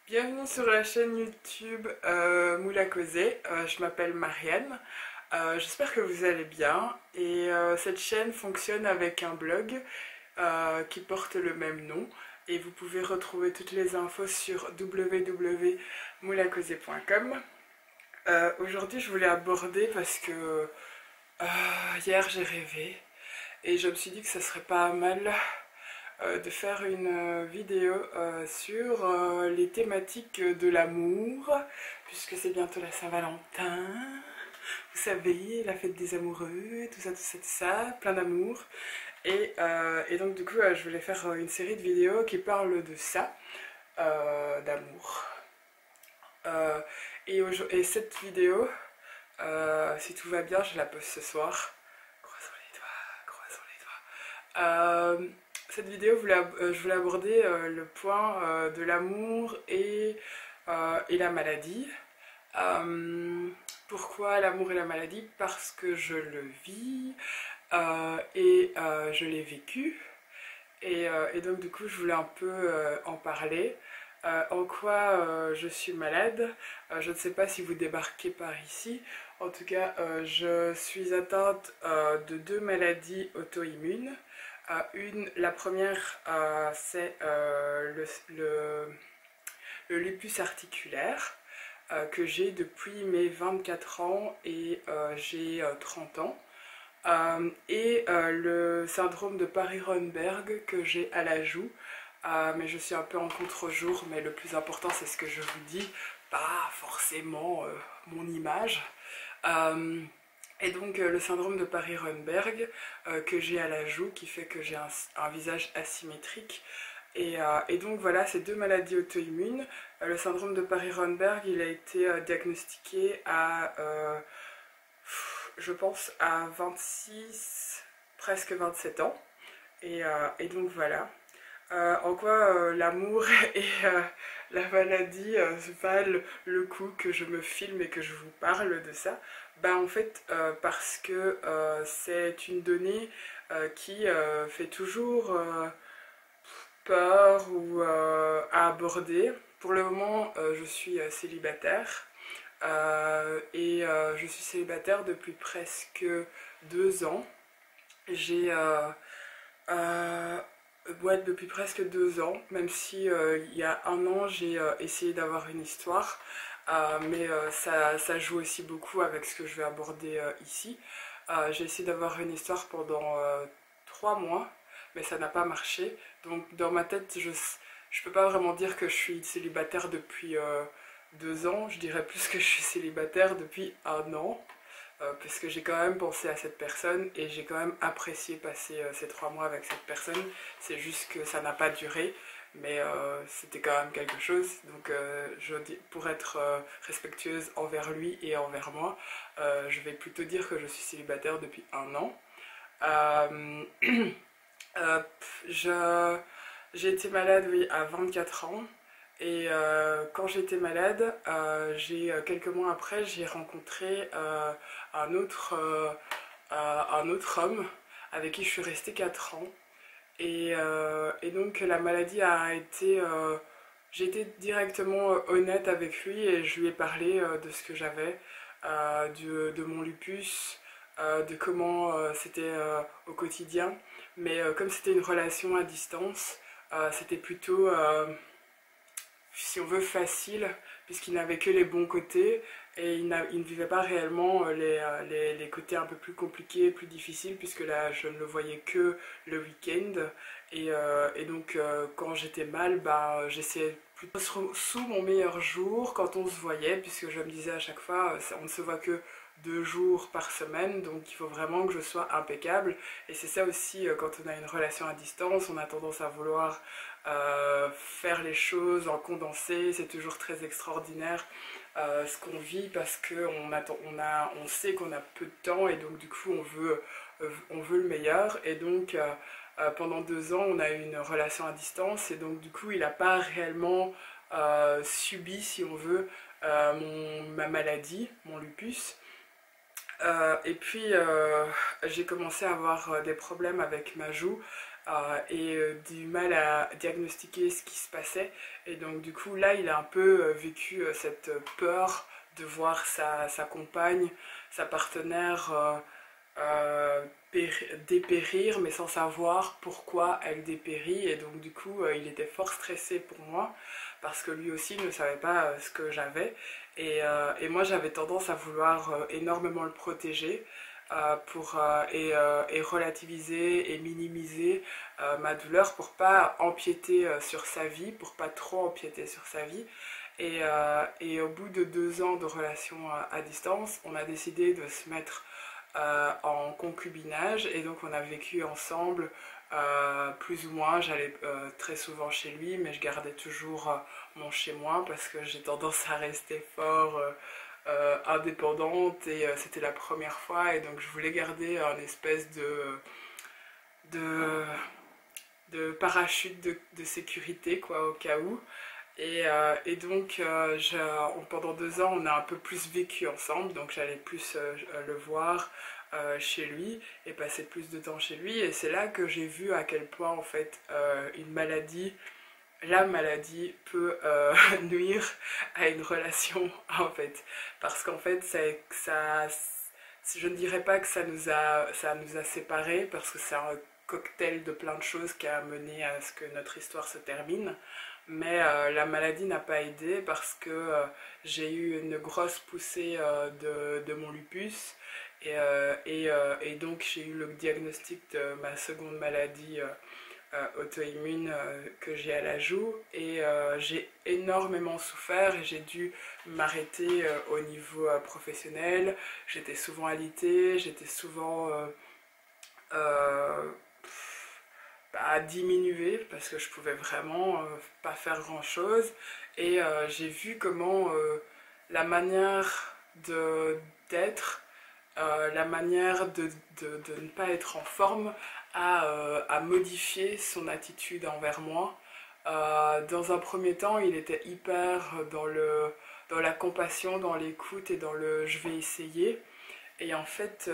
Bienvenue sur la chaîne YouTube Moula Causé. Je m'appelle Marianne. J'espère que vous allez bien. Et cette chaîne fonctionne avec un blog qui porte le même nom. Et vous pouvez retrouver toutes les infos sur www.moulacausé.com. Aujourd'hui, je voulais aborder parce que hier j'ai rêvé et je me suis dit que ça serait pas mal de faire une vidéo sur les thématiques de l'amour, puisque c'est bientôt la Saint-Valentin. Vous savez, la fête des amoureux, tout ça, tout ça, tout ça, plein d'amour. Et donc du coup, je voulais faire une série de vidéos qui parlent de ça, d'amour. Euh, et cette vidéo, si tout va bien, je la poste ce soir. Croisons les doigts, croisons les doigts. Cette vidéo, je voulais aborder le point de l'amour et la maladie. Pourquoi l'amour et la maladie? Parce que je le vis et je l'ai vécu. Et donc du coup, je voulais un peu en parler. En quoi je suis malade. Je ne sais pas si vous débarquez par ici. En tout cas, je suis atteinte de deux maladies auto-immunes. La première, c'est le lupus articulaire que j'ai depuis mes 24 ans et j'ai 30 ans. Et le syndrome de Paris-Runberg que j'ai à la joue. Mais je suis un peu en contre-jour, mais le plus important c'est ce que je vous dis, pas forcément mon image. Et donc le syndrome de Paris-Runberg que j'ai à la joue, qui fait que j'ai un visage asymétrique. Et donc voilà, ces deux maladies auto-immunes. Le syndrome de Paris-Runberg, il a été diagnostiqué à, je pense, à 26, presque 27 ans. Et donc voilà. En quoi l'amour et la maladie valent le coup que je me filme et que je vous parle de ça. Ben en fait parce que c'est une donnée qui fait toujours peur ou à aborder. Pour le moment je suis célibataire et je suis célibataire depuis presque 2 ans. J'ai euh, ouais, depuis presque 2 ans, même si il y a un an j'ai essayé d'avoir une histoire, mais ça joue aussi beaucoup avec ce que je vais aborder ici. J'ai essayé d'avoir une histoire pendant 3 mois, mais ça n'a pas marché. Donc dans ma tête, je peux pas vraiment dire que je suis célibataire depuis 2 ans, je dirais plus que je suis célibataire depuis un an parce que j'ai quand même pensé à cette personne et j'ai quand même apprécié passer ces 3 mois avec cette personne. C'est juste que ça n'a pas duré, mais c'était quand même quelque chose. Donc pour être respectueuse envers lui et envers moi, je vais plutôt dire que je suis célibataire depuis un an. Euh, euh, je, j'ai été malade, oui, à 24 ans. Et quand j'étais malade, quelques mois après, j'ai rencontré un autre homme avec qui je suis restée 4 ans. Et donc la maladie a été... j'ai été directement honnête avec lui et je lui ai parlé de ce que j'avais, de mon lupus, de comment c'était au quotidien. Mais comme c'était une relation à distance, c'était plutôt si on veut, facile, puisqu'il n'avait que les bons côtés et il ne vivait pas réellement les côtés un peu plus compliqués, plus difficiles, puisque là, je ne le voyais que le week-end. Et donc, quand j'étais mal, bah, j'essayais plutôt sous mon meilleur jour quand on se voyait, puisque je me disais à chaque fois, on ne se voit que 2 jours par semaine, donc il faut vraiment que je sois impeccable. Et c'est ça aussi, quand on a une relation à distance, on a tendance à vouloir faire les choses en condensé. C'est toujours très extraordinaire ce qu'on vit parce qu'on on sait qu'on a peu de temps et donc du coup on veut le meilleur. Et donc pendant 2 ans on a eu une relation à distance et donc du coup il n'a pas réellement subi, si on veut, ma maladie, mon lupus. Et puis j'ai commencé à avoir des problèmes avec ma joue du mal à diagnostiquer ce qui se passait. Et donc du coup là il a un peu vécu cette peur de voir sa compagne, sa partenaire dépérir, mais sans savoir pourquoi elle dépérit. Et donc du coup il était fort stressé pour moi parce que lui aussi ne savait pas ce que j'avais. Et moi j'avais tendance à vouloir énormément le protéger et relativiser et minimiser ma douleur pour pas empiéter sur sa vie, pour pas trop empiéter sur sa vie. Et au bout de 2 ans de relation à distance, on a décidé de se mettre en concubinage et donc on a vécu ensemble plus ou moins. J'allais très souvent chez lui, mais je gardais toujours mon chez moi parce que j'ai tendance à rester fort indépendante et c'était la première fois et donc je voulais garder un espèce de, de parachute de sécurité quoi au cas où. Et donc pendant 2 ans on a un peu plus vécu ensemble, donc j'allais plus le voir chez lui et passer plus de temps chez lui, et c'est là que j'ai vu à quel point en fait la maladie peut nuire à une relation en fait, parce qu'en fait je ne dirais pas que ça nous a séparés parce que c'est un cocktail de plein de choses qui a mené à ce que notre histoire se termine, mais la maladie n'a pas aidé parce que j'ai eu une grosse poussée de mon lupus et donc j'ai eu le diagnostic de ma seconde maladie auto-immune que j'ai à la joue et j'ai énormément souffert et j'ai dû m'arrêter au niveau professionnel. J'étais souvent alitée, j'étais souvent euh, diminuée parce que je pouvais vraiment pas faire grand chose, et j'ai vu comment la manière d'être, la manière de ne pas être en forme à modifier son attitude envers moi. Dans un premier temps, il était hyper dans la compassion, dans l'écoute et dans le je vais essayer. Et en fait,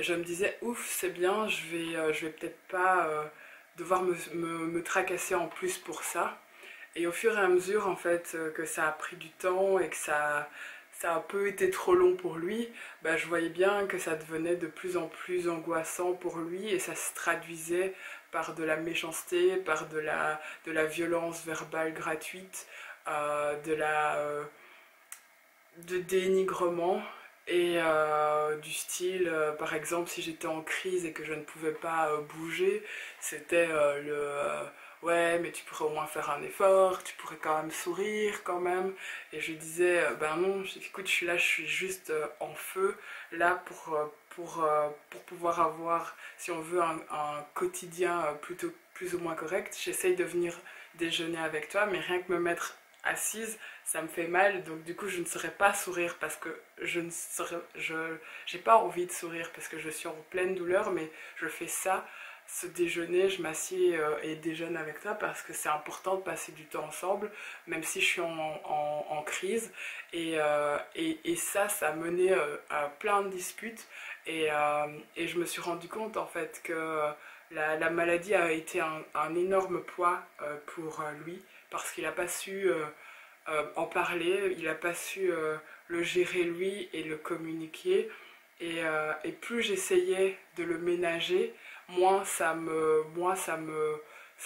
je me disais, ouf, c'est bien, je vais peut-être pas devoir me tracasser en plus pour ça. Et au fur et à mesure, en fait, que ça a pris du temps et que ça a un peu été trop long pour lui, bah, je voyais bien que ça devenait de plus en plus angoissant pour lui et ça se traduisait par de la méchanceté, par de la violence verbale gratuite, de dénigrement et du style, par exemple, si j'étais en crise et que je ne pouvais pas bouger, c'était ouais, mais tu pourrais au moins faire un effort, tu pourrais quand même sourire quand même. Et je lui disais, ben non, écoute, je suis là, je suis juste en feu, là pour pouvoir avoir, si on veut, un quotidien plutôt plus ou moins correct. J'essaye de venir déjeuner avec toi, mais rien que me mettre assise, ça me fait mal, donc du coup je ne saurais pas sourire parce que j'ai pas envie de sourire parce que je suis en pleine douleur, mais je fais ça, ce déjeuner, je m'assieds et déjeune avec toi parce que c'est important de passer du temps ensemble, même si je suis en crise, et ça a mené à plein de disputes, et je me suis rendu compte en fait que la maladie a été un énorme poids pour lui parce qu'il n'a pas su en parler, il n'a pas su le gérer lui et le communiquer. Et plus j'essayais de le ménager, ça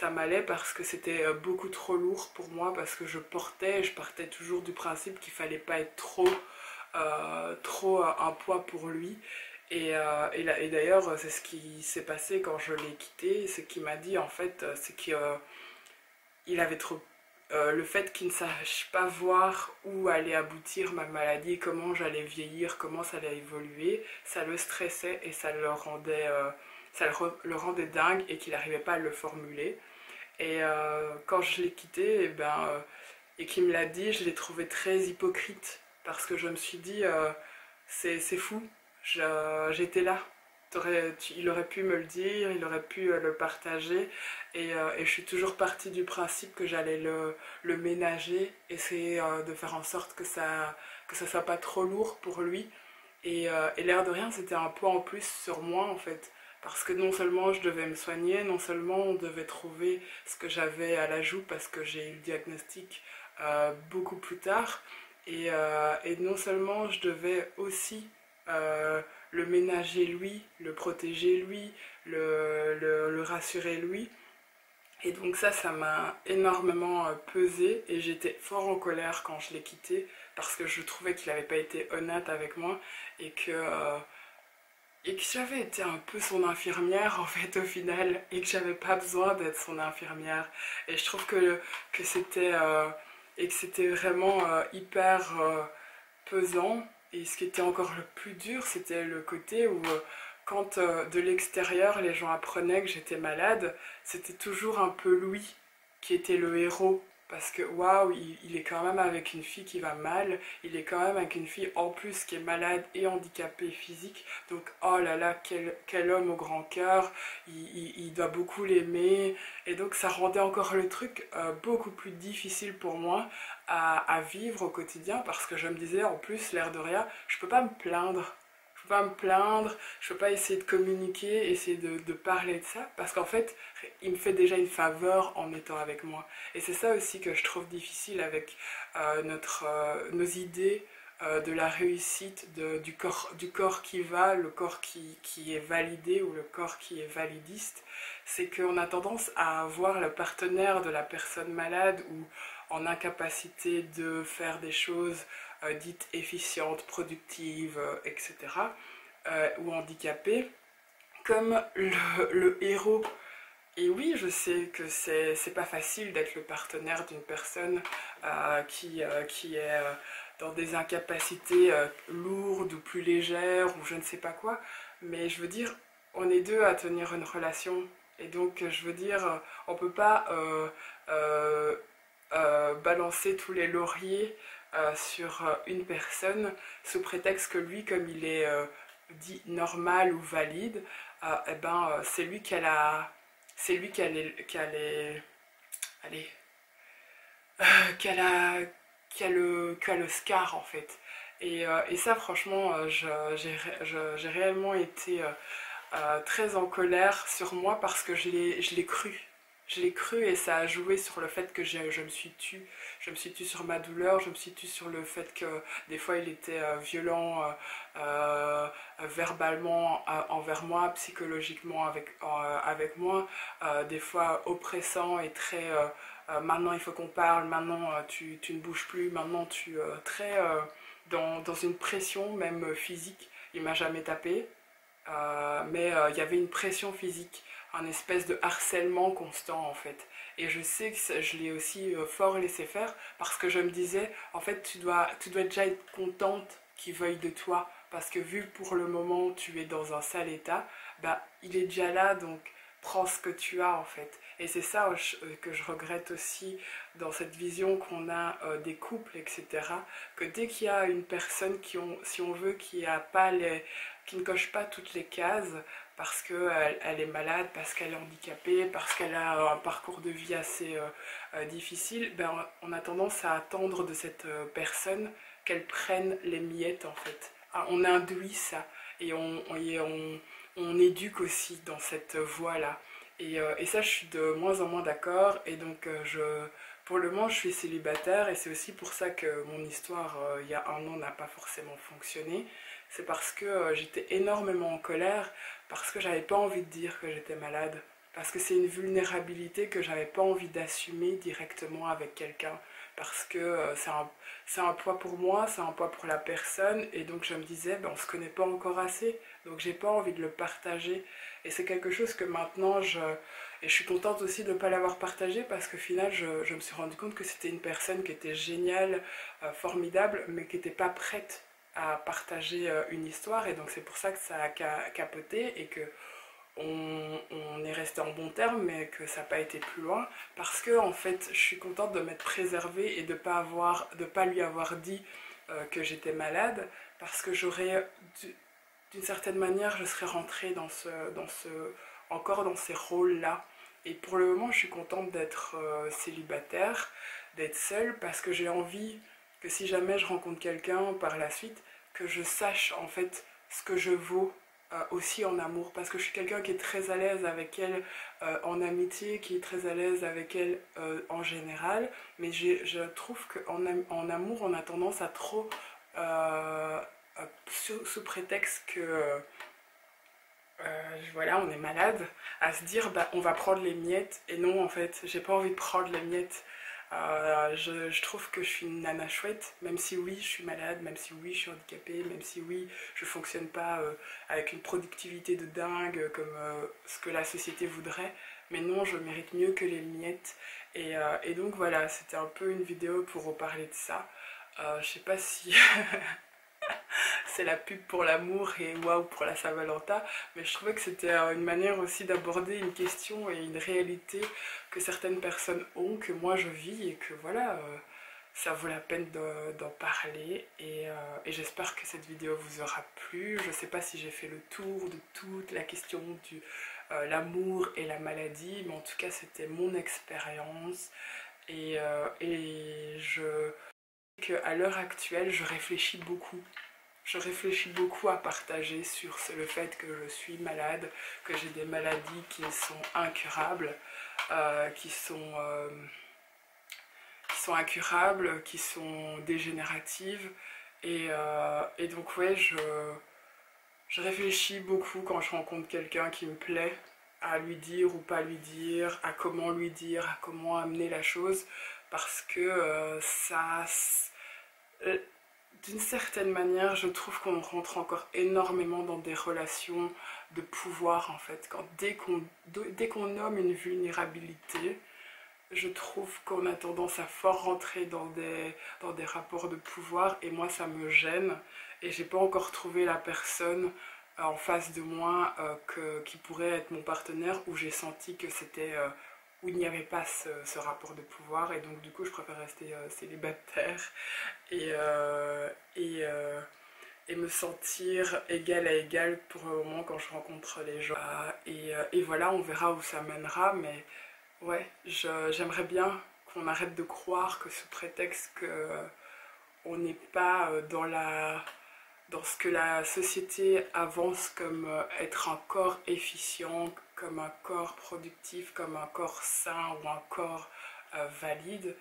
m'allait parce que c'était beaucoup trop lourd pour moi, parce que je partais toujours du principe qu'il fallait pas être trop un poids pour lui. Et d'ailleurs, c'est ce qui s'est passé quand je l'ai quitté. Ce qu'il m'a dit en fait, c'est qu'il avait trop le fait qu'il ne sache pas voir où allait aboutir ma maladie, comment j'allais vieillir, comment ça allait évoluer, ça le stressait et le rendait dingue, et qu'il n'arrivait pas à le formuler. Et quand je l'ai quitté, et qu'il me l'a dit, je l'ai trouvé très hypocrite parce que je me suis dit, c'est fou, j'étais là. Il aurait pu me le dire, il aurait pu le partager, et je suis toujours partie du principe que j'allais le ménager, essayer de faire en sorte que ça soit pas trop lourd pour lui, et l'air de rien c'était un poids en plus sur moi en fait, parce que non seulement je devais me soigner, non seulement on devait trouver ce que j'avais à la joue parce que j'ai eu le diagnostic beaucoup plus tard, et non seulement je devais aussi euh, le ménager lui, le protéger lui, le rassurer lui. Et donc ça m'a énormément pesé et j'étais fort en colère quand je l'ai quitté parce que je trouvais qu'il n'avait pas été honnête avec moi et et que j'avais été un peu son infirmière en fait au final et que j'avais pas besoin d'être son infirmière. Et je trouve que c'était vraiment hyper pesant. Et ce qui était encore le plus dur, c'était le côté où quand de l'extérieur les gens apprenaient que j'étais malade, c'était toujours un peu lui qui était le héros. Parce que waouh, il est quand même avec une fille qui va mal, il est quand même avec une fille en plus qui est malade et handicapée physique. Donc oh là là, quel homme au grand cœur, il doit beaucoup l'aimer. Et donc ça rendait encore le truc beaucoup plus difficile pour moi à vivre au quotidien parce que je me disais en plus, l'air de rien, je peux pas me plaindre. Je peux pas me plaindre, je peux pas essayer de communiquer, essayer de parler de ça, parce qu'en fait, il me fait déjà une faveur en étant avec moi. Et c'est ça aussi que je trouve difficile avec nos idées de la réussite, du corps qui va, le corps qui est validé ou le corps qui est validiste. C'est qu'on a tendance à voir le partenaire de la personne malade ou en incapacité de faire des choses dites efficientes, productives, etc., ou handicapées, comme le héros. Et oui, je sais que c'est pas facile d'être le partenaire d'une personne qui est dans des incapacités lourdes ou plus légères ou je ne sais pas quoi, mais je veux dire, on est deux à tenir une relation. Et donc, je veux dire, on peut pas balancer tous les lauriers sur une personne sous prétexte que lui, comme il est dit normal ou valide, eh ben, c'est lui allez, qui a le scar en fait. Et ça, franchement, j'ai réellement été très en colère sur moi parce que je l'ai cru. Je l'ai cru et ça a joué sur le fait que je me suis tue. Je me suis tue sur ma douleur, je me suis tue sur le fait que des fois il était violent verbalement envers moi, psychologiquement avec moi, des fois oppressant et très maintenant il faut qu'on parle, maintenant tu ne bouges plus, maintenant très dans une pression même physique. Il m'a jamais tapé, mais il y avait une pression physique, un espèce de harcèlement constant en fait. Et je sais que je l'ai aussi fort laissé faire parce que je me disais, en fait, tu dois déjà être contente qu'il veuille de toi parce que vu pour le moment tu es dans un sale état, bah il est déjà là donc prends ce que tu as en fait. Et c'est ça que je regrette aussi dans cette vision qu'on a des couples, etc. Que dès qu'il y a une personne si on veut, qui ne coche pas toutes les cases, parce qu'elle elle est malade, parce qu'elle est handicapée, parce qu'elle a un parcours de vie assez difficile, ben, on a tendance à attendre de cette personne qu'elle prenne les miettes en fait. Ah, on induit ça et on éduque aussi dans cette voie-là. Et ça, je suis de moins en moins d'accord. Et donc, pour le moment, je suis célibataire et c'est aussi pour ça que mon histoire, il y a un an, n'a pas forcément fonctionné. C'est parce que j'étais énormément en colère, parce que j'avais pas envie de dire que j'étais malade, parce que c'est une vulnérabilité que j'avais pas envie d'assumer directement avec quelqu'un, parce que c'est un poids pour moi, c'est un poids pour la personne, et donc je me disais, ben, on se connaît pas encore assez, donc j'ai pas envie de le partager. Et c'est quelque chose que maintenant, et je suis contente aussi de ne pas l'avoir partagé, parce qu'au final, je me suis rendu compte que c'était une personne qui était géniale, formidable, mais qui n'était pas prête à partager une histoire, et donc c'est pour ça que ça a capoté et que on est resté en bon terme, mais que ça n'a pas été plus loin, parce que en fait je suis contente de m'être préservée et de pas lui avoir dit que j'étais malade, parce que d'une certaine manière je serais rentrée encore dans ces rôles là. Et pour le moment je suis contente d'être célibataire, d'être seule, parce que j'ai envie que si jamais je rencontre quelqu'un par la suite, que je sache en fait ce que je vaux aussi en amour, parce que je suis quelqu'un qui est très à l'aise avec elle en amitié, qui est très à l'aise avec elle en général, mais je trouve qu'en amour on a tendance à trop, sous prétexte que voilà, on est malade, à se dire bah, on va prendre les miettes, et non en fait j'ai pas envie de prendre les miettes. Je trouve que je suis une nana chouette, même si oui je suis malade, même si oui je suis handicapée, même si oui je fonctionne pas avec une productivité de dingue comme ce que la société voudrait, mais non, je mérite mieux que les miettes. Et donc voilà, c'était un peu une vidéo pour reparler de ça. Je sais pas si c'est la pub pour l'amour et waouh pour la Saint-Valentin, mais je trouvais que c'était une manière aussi d'aborder une question et une réalité que certaines personnes ont, que moi je vis, et que voilà, ça vaut la peine d'en parler. Et j'espère que cette vidéo vous aura plu. Je sais pas si j'ai fait le tour de toute la question du l'amour et la maladie, mais en tout cas c'était mon expérience. Et je qu'à l'heure actuelle je réfléchis beaucoup. Je réfléchis beaucoup à partager sur le fait que je suis malade, que j'ai des maladies qui sont incurables, qui sont incurables, qui sont dégénératives. Et donc ouais, je réfléchis beaucoup quand je rencontre quelqu'un qui me plaît, à lui dire ou pas lui dire, à comment amener la chose, parce que euh, d'une certaine manière, je trouve qu'on rentre encore énormément dans des relations de pouvoir en fait. Dès qu'on nomme une vulnérabilité, je trouve qu'on a tendance à fort rentrer dans des rapports de pouvoir, et moi ça me gêne, et j'ai pas encore trouvé la personne en face de moi qui pourrait être mon partenaire, où j'ai senti que c'était où il n'y avait pas ce rapport de pouvoir, et donc du coup je préfère rester célibataire et, euh, et, euh, et me sentir égal à égal pour le moment quand je rencontre les gens. Et voilà, on verra où ça mènera, mais ouais, j'aimerais bien qu'on arrête de croire que sous prétexte que on n'est pas dans ce que la société avance comme être un corps efficient, comme un corps productif, comme un corps sain ou un corps valide,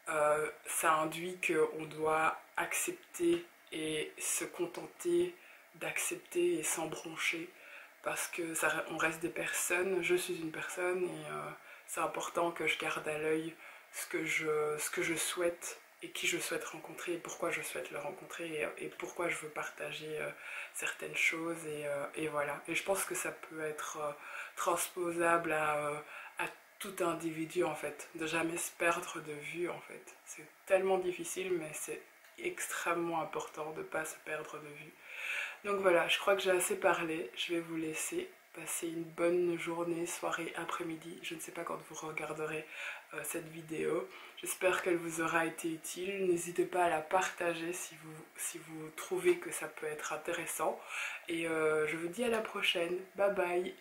ça induit qu'on doit accepter et se contenter d'accepter et s'embrancher, parce que on reste des personnes, je suis une personne, et c'est important que je garde à l'œil ce que je souhaite et qui je souhaite rencontrer, et pourquoi je souhaite le rencontrer, et pourquoi je veux partager certaines choses, et voilà. Et je pense que ça peut être transposable à tout individu en fait, de jamais se perdre de vue en fait. C'est tellement difficile, mais c'est extrêmement important de ne pas se perdre de vue. Donc voilà, je crois que j'ai assez parlé, je vais vous laisser. Passer une bonne journée, soirée, après-midi. Je ne sais pas quand vous regarderez cette vidéo. J'espère qu'elle vous aura été utile. N'hésitez pas à la partager si vous trouvez que ça peut être intéressant. Et je vous dis à la prochaine. Bye bye.